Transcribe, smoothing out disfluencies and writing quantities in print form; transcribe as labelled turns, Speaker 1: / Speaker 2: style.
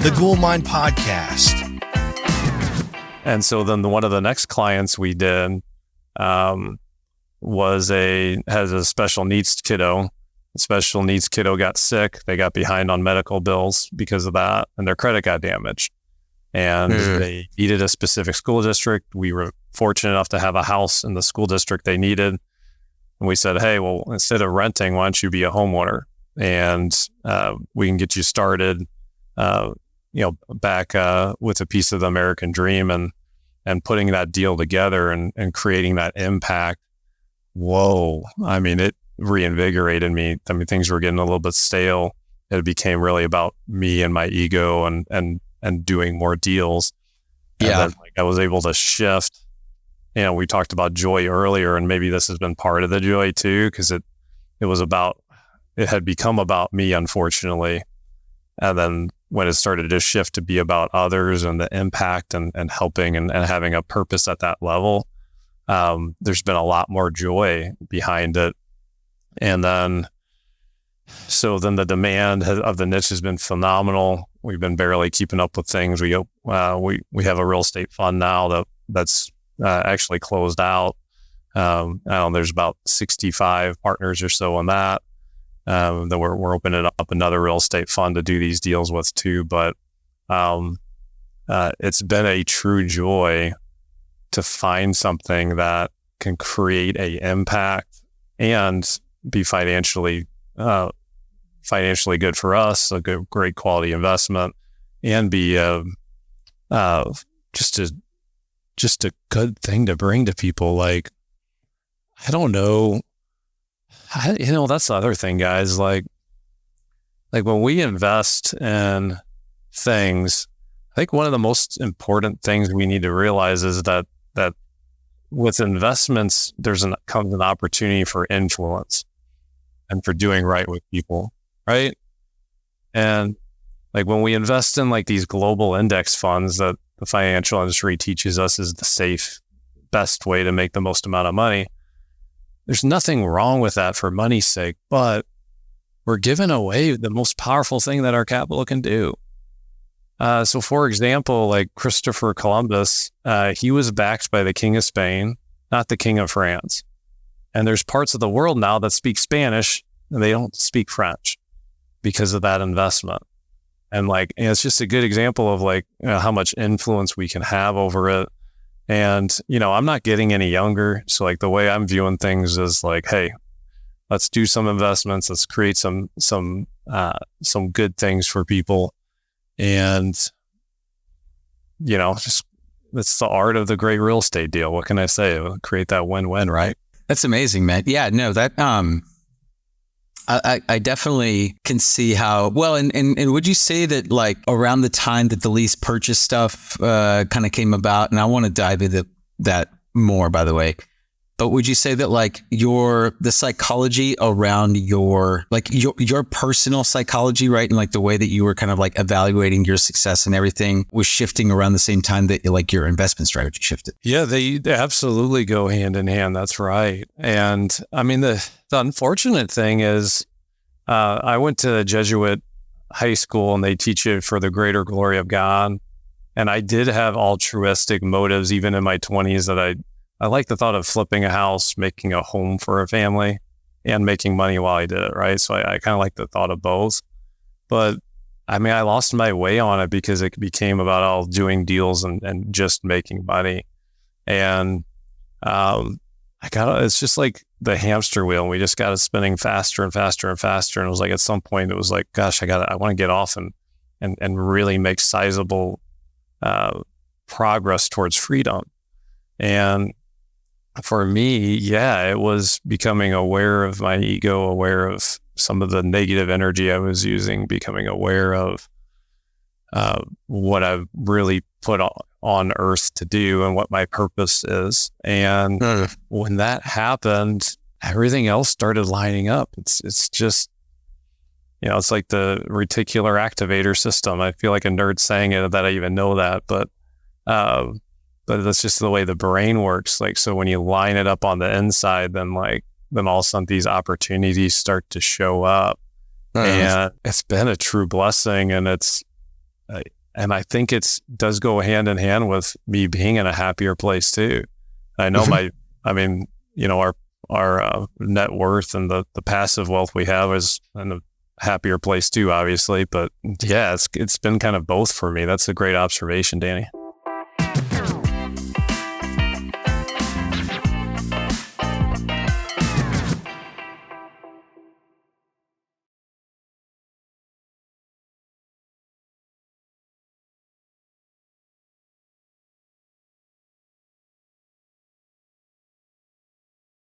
Speaker 1: the Gould Mine podcast.
Speaker 2: And so then one of the next clients we did has a special needs kiddo. The special needs kiddo got sick. They got behind on medical bills because of that, and their credit got damaged. And they needed a specific school district. We were fortunate enough to have a house in the school district they needed. And we said, hey, well, instead of renting, why don't you be a homeowner? And we can get you started, back with a piece of the American dream and putting that deal together and creating that impact. Whoa. I mean, it reinvigorated me. I mean, things were getting a little bit stale. It became really about me and my ego and doing more deals.
Speaker 3: Yeah.
Speaker 2: And then, I was able to shift. We talked about joy earlier, and maybe this has been part of the joy too, because it had become about me, unfortunately. And then when it started to shift to be about others and the impact and helping and having a purpose at that level, there's been a lot more joy behind it. And then the demand of the niche has been phenomenal. We've been barely keeping up with things. We have a real estate fund now that's actually closed out. There's about 65 partners or so on that. Then we're opening up another real estate fund to do these deals with too. But it's been a true joy to find something that can create a impact and be financially good for us, a great quality investment, and be just a good thing to bring to people. Like, I don't know. That's the other thing, guys. Like when we invest in things, I think one of the most important things we need to realize is that with investments, comes an opportunity for influence and for doing right with people, right? And like when we invest in like these global index funds that the financial industry teaches us is the safe, best way to make the most amount of money, there's nothing wrong with that for money's sake, but we're giving away the most powerful thing that our capital can do. So for example, like Christopher Columbus, he was backed by the King of Spain, not the King of France. And there's parts of the world now that speak Spanish and they don't speak French because of that investment. And it's just a good example of how much influence we can have over it. And, I'm not getting any younger. So the way I'm viewing things is hey, let's do some investments. Let's create some good things for people. And, just it's the art of the great real estate deal. What can I say? It'll create that win-win, right?
Speaker 3: That's amazing, man. Yeah, no, that, I definitely can see how well, and would you say that around the time that the lease purchase stuff kind of came about, and I want to dive into that more, by the way, but would you say that the psychology around your personal psychology, right, and the way that you were kind of evaluating your success and everything was shifting around the same time that your investment strategy shifted?
Speaker 2: Yeah, they absolutely go hand in hand. That's right. And I mean, the unfortunate thing is, I went to a Jesuit high school and they teach you for the greater glory of God. And I did have altruistic motives, even in my 20s, that I like the thought of flipping a house, making a home for a family, and making money while I did it, right? So I kind of like the thought of both. But I mean, I lost my way on it because it became about all doing deals and just making money. And it's just like the hamster wheel, and we just got it spinning faster and faster and faster. And it was at some point, it was gosh, I want to get off and really make sizable progress towards freedom. And for me, yeah, it was becoming aware of my ego, aware of some of the negative energy I was using, becoming aware of what I've really put on earth to do and what my purpose is. And when that happened, everything else started lining up. It's just, it's like the reticular activator system. I feel like a nerd saying it that I even know that, but that's just the way the brain works. So when you line it up on the inside, then all of a sudden these opportunities start to show up. And it's been a true blessing. And it's And I think does go hand in hand with me being in a happier place too. I know our net worth and the passive wealth we have is in a happier place too, obviously. But yeah, it's been kind of both for me. That's a great observation, Danny.